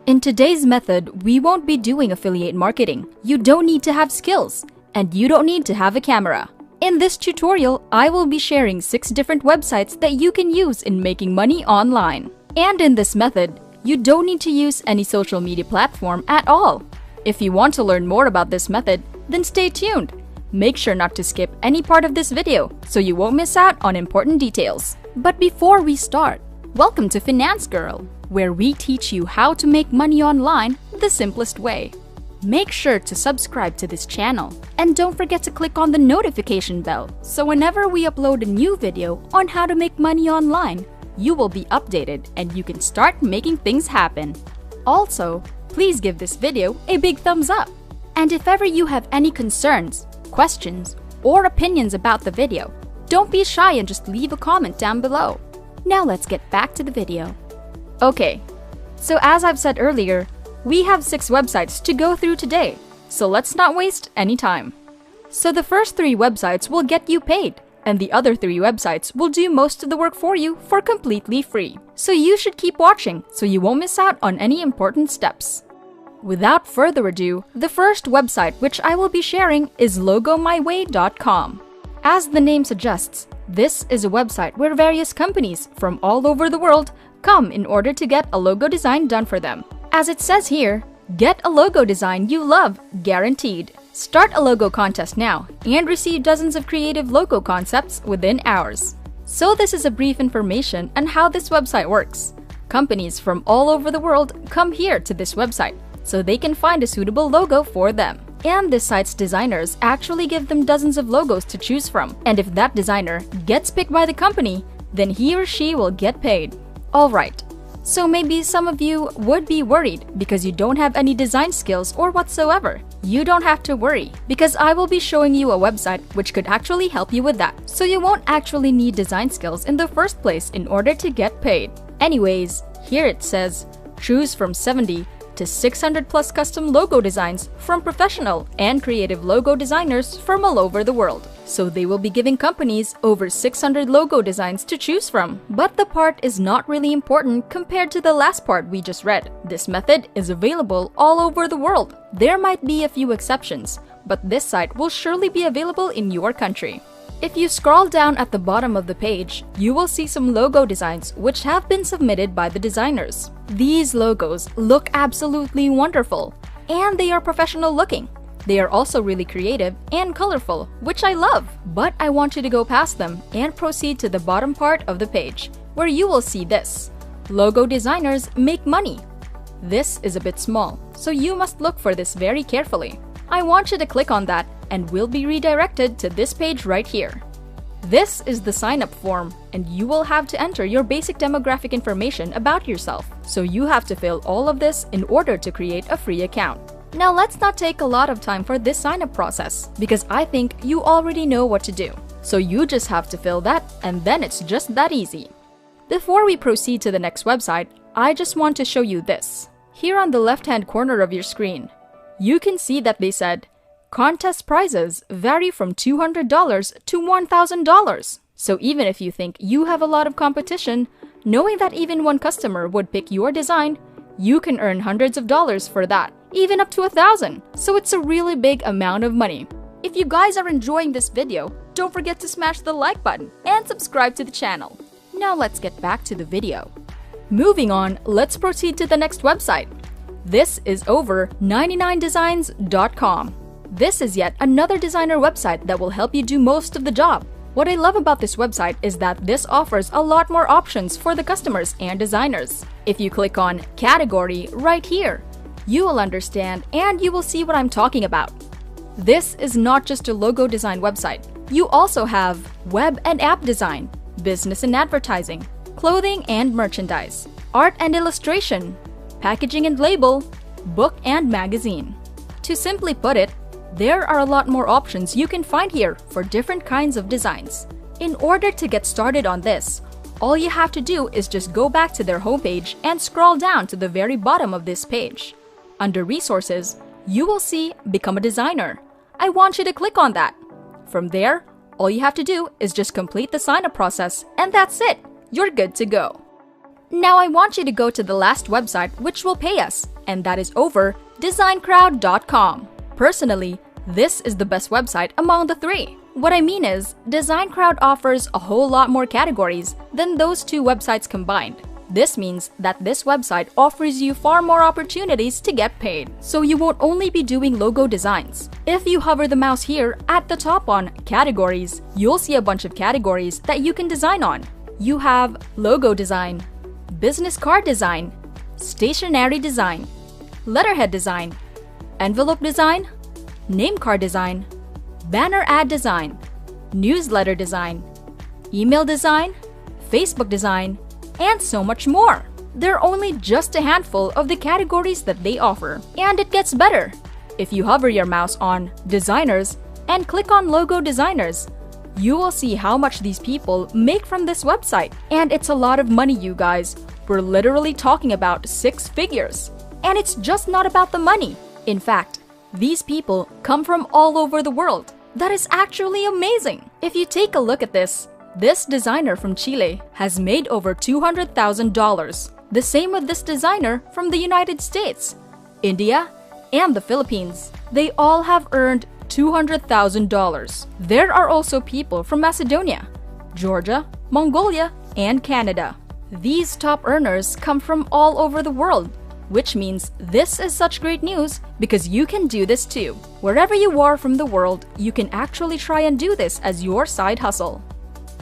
In today's method, we won't be doing affiliate marketing. You don't need to have skills, and you don't need to have a camera. In this tutorial, I will be sharing 6 different websites that you can use in making money online. And in this method, you don't need to use any social media platform at all. If you want to learn more about this method, then stay tuned. Make sure not to skip any part of this video so you won't miss out on important details. But before we start, welcome to Finance Girl, where we teach you how to make money online the simplest way. Make sure to subscribe to this channel and don't forget to click on the notification bell so whenever we upload a new video on how to make money online, you will be updated and you can start making things happen. Also, please give this video a big thumbs up. And if ever you have any concerns, questions, or opinions about the video, don't be shy and just leave a comment down below. Now let's get back to the video. Okay, so as I've said earlier, we have 6 websites to go through today, so let's not waste any time. So the first 3 websites will get you paid, and the other 3 websites will do most of the work for you for completely free. So you should keep watching so you won't miss out on any important steps. Without further ado, the first website which I will be sharing is logomyway.com. As the name suggests, this is a website where various companies from all over the world come in order to get a logo design done for them. As it says here, get a logo design you love, guaranteed. Start a logo contest now and receive dozens of creative logo concepts within hours. So this is a brief information on how this website works. Companies from all over the world come here to this website so they can find a suitable logo for them. And this site's designers actually give them dozens of logos to choose from. And if that designer gets picked by the company, then he or she will get paid. Alright, so maybe some of you would be worried because you don't have any design skills or whatsoever. You don't have to worry because I will be showing you a website which could actually help you with that. So you won't actually need design skills in the first place in order to get paid. Anyways, here it says, choose from 70 to 600 plus custom logo designs from professional and creative logo designers from all over the world. So they will be giving companies over 600 logo designs to choose from. But the part is not really important compared to the last part we just read. This method is available all over the world. There might be a few exceptions, but this site will surely be available in your country. If you scroll down at the bottom of the page, you will see some logo designs which have been submitted by the designers. These logos look absolutely wonderful, and they are professional looking. They are also really creative and colorful, which I love. But I want you to go past them and proceed to the bottom part of the page, where you will see this. Logo designers make money. This is a bit small, so you must look for this very carefully. I want you to click on that and will be redirected to this page right here. This is the sign-up form, and you will have to enter your basic demographic information about yourself. So you have to fill all of this in order to create a free account. Now let's not take a lot of time for this sign-up process because I think you already know what to do. So you just have to fill that and then it's just that easy. Before we proceed to the next website, I just want to show you this. Here on the left-hand corner of your screen, you can see that they said, contest prizes vary from $200 to $1,000. So even if you think you have a lot of competition, knowing that even one customer would pick your design, you can earn hundreds of dollars for that, even up to $1,000. So it's a really big amount of money. If you guys are enjoying this video, don't forget to smash the like button and subscribe to the channel. Now let's get back to the video. Moving on, let's proceed to the next website. This is over99designs.com. This is yet another designer website that will help you do most of the job. What I love about this website is that this offers a lot more options for the customers and designers. If you click on Category right here, you will understand and you will see what I'm talking about. This is not just a logo design website. You also have web and app design, business and advertising, clothing and merchandise, art and illustration, packaging and label, book and magazine. To simply put it, there are a lot more options you can find here for different kinds of designs. In order to get started on this, all you have to do is just go back to their homepage and scroll down to the very bottom of this page. Under Resources, you will see Become a Designer. I want you to click on that. From there, all you have to do is just complete the sign-up process and that's it. You're good to go. Now I want you to go to the last website which will pay us, and that is over designcrowd.com. Personally, this is the best website among the three. What I mean is, DesignCrowd offers a whole lot more categories than those two websites combined. This means that this website offers you far more opportunities to get paid, so you won't only be doing logo designs. If you hover the mouse here at the top on Categories, you'll see a bunch of categories that you can design on. You have logo design, business card design, stationery design, letterhead design, envelope design, name card design, banner ad design, newsletter design, email design, Facebook design, and so much more. They're only just a handful of the categories that they offer. And it gets better. If you hover your mouse on Designers and click on Logo Designers, you will see how much these people make from this website. And it's a lot of money, you guys. We're literally talking about 6 figures. And it's just not about the money. In fact, these people come from all over the world. That is actually amazing. If you take a look at this designer from Chile has made over $200,000. The same with this designer from the United States, India, and the Philippines. They all have earned $200,000. There are also people from Macedonia, Georgia, Mongolia, and Canada. These top earners come from all over the world, which means this is such great news because you can do this too. Wherever you are from the world, you can actually try and do this as your side hustle.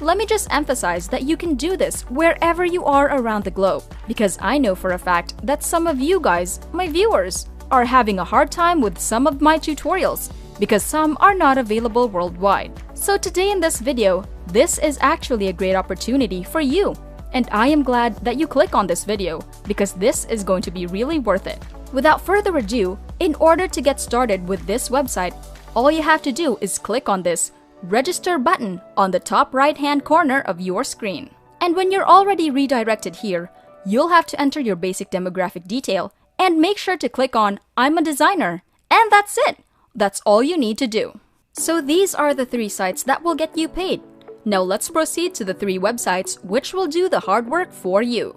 Let me just emphasize that you can do this wherever you are around the globe, because I know for a fact that some of you guys, my viewers, are having a hard time with some of my tutorials because some are not available worldwide. So today in this video, this is actually a great opportunity for you, and I am glad that you click on this video because this is going to be really worth it. Without further ado, in order to get started with this website, all you have to do is click on this Register button on the top right-hand corner of your screen. And when you're already redirected here, you'll have to enter your basic demographic detail and make sure to click on I'm a designer. And that's it. That's all you need to do. So these are the 3 sites that will get you paid. Now let's proceed to the 3 websites which will do the hard work for you.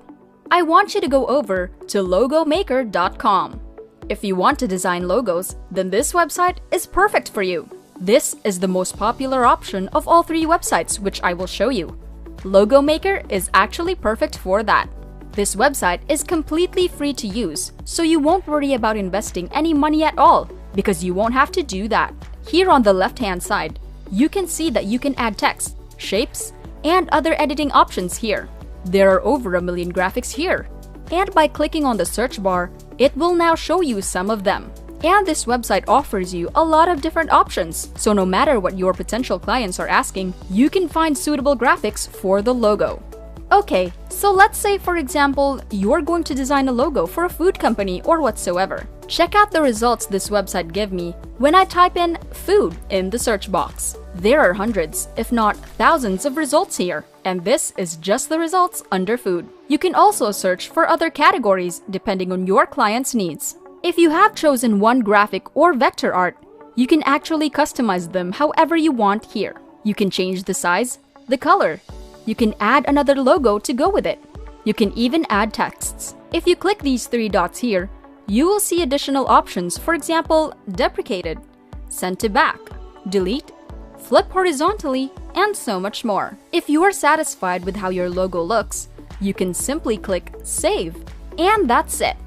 I want you to go over to logomaker.com. If you want to design logos, then this website is perfect for you. This is the most popular option of all 3 websites which I will show you. Logo Maker is actually perfect for that. This website is completely free to use, so you won't worry about investing any money at all because you won't have to do that. Here on the left-hand side, you can see that you can add text, shapes, and other editing options here. There are over 1 million graphics here, and by clicking on the search bar, it will now show you some of them. And this website offers you a lot of different options, so no matter what your potential clients are asking, you can find suitable graphics for the logo. Okay, so let's say for example, you're going to design a logo for a food company or whatsoever. Check out the results this website give me when I type in food in the search box. There are hundreds, if not thousands of results here, and this is just the results under food. You can also search for other categories depending on your client's needs. If you have chosen one graphic or vector art, you can actually customize them however you want here. You can change the size, the color. You can add another logo to go with it. You can even add texts. If you click these 3 dots here, you will see additional options, for example, deprecated, send to back, delete, flip horizontally, and so much more. If you are satisfied with how your logo looks, you can simply click Save, and that's it.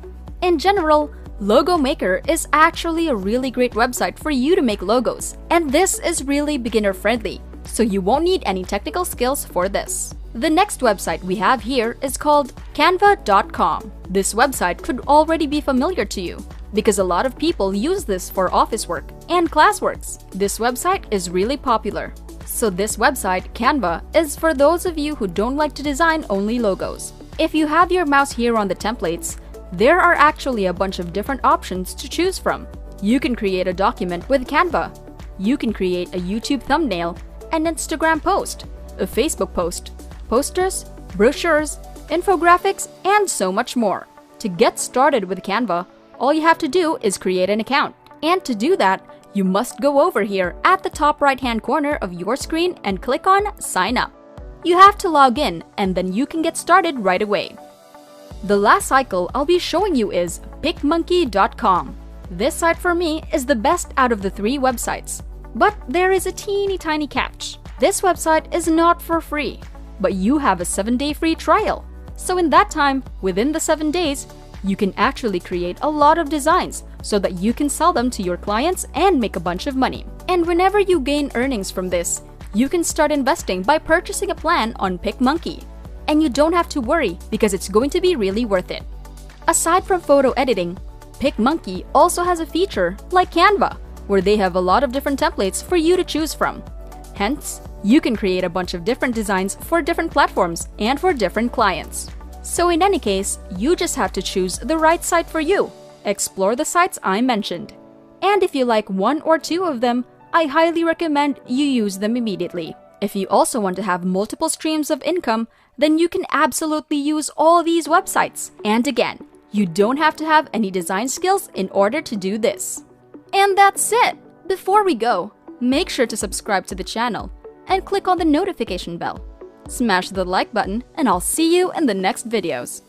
In general, Logo Maker is actually a really great website for you to make logos, and this is really beginner friendly, so you won't need any technical skills for this. The next website we have here is called canva.com. This website could already be familiar to you because a lot of people use this for office work and classworks. This website is really popular. So this website, Canva, is for those of you who don't like to design only logos. If you have your mouse here on the templates, there are actually a bunch of different options to choose from. You can create a document with Canva. You can create a YouTube thumbnail, an Instagram post, a Facebook post, posters, brochures, infographics, and so much more. To get started with Canva, all you have to do is create an account. And to do that, you must go over here at the top right-hand corner of your screen and click on Sign Up. You have to log in, and then you can get started right away. The last cycle I'll be showing you is PicMonkey.com. This site for me is the best out of the 3 websites. But there is a teeny tiny catch. This website is not for free, but you have a 7-day free trial. So in that time, within the 7 days, you can actually create a lot of designs so that you can sell them to your clients and make a bunch of money. And whenever you gain earnings from this, you can start investing by purchasing a plan on PicMonkey. And you don't have to worry because it's going to be really worth it. Aside from photo editing, PicMonkey also has a feature like Canva, where they have a lot of different templates for you to choose from. Hence, you can create a bunch of different designs for different platforms and for different clients. So in any case, you just have to choose the right site for you. Explore the sites I mentioned. And if you like 1 or 2 of them, I highly recommend you use them immediately. If you also want to have multiple streams of income, then you can absolutely use all these websites. And again, you don't have to have any design skills in order to do this. And that's it! Before we go, make sure to subscribe to the channel and click on the notification bell. Smash the like button and I'll see you in the next videos.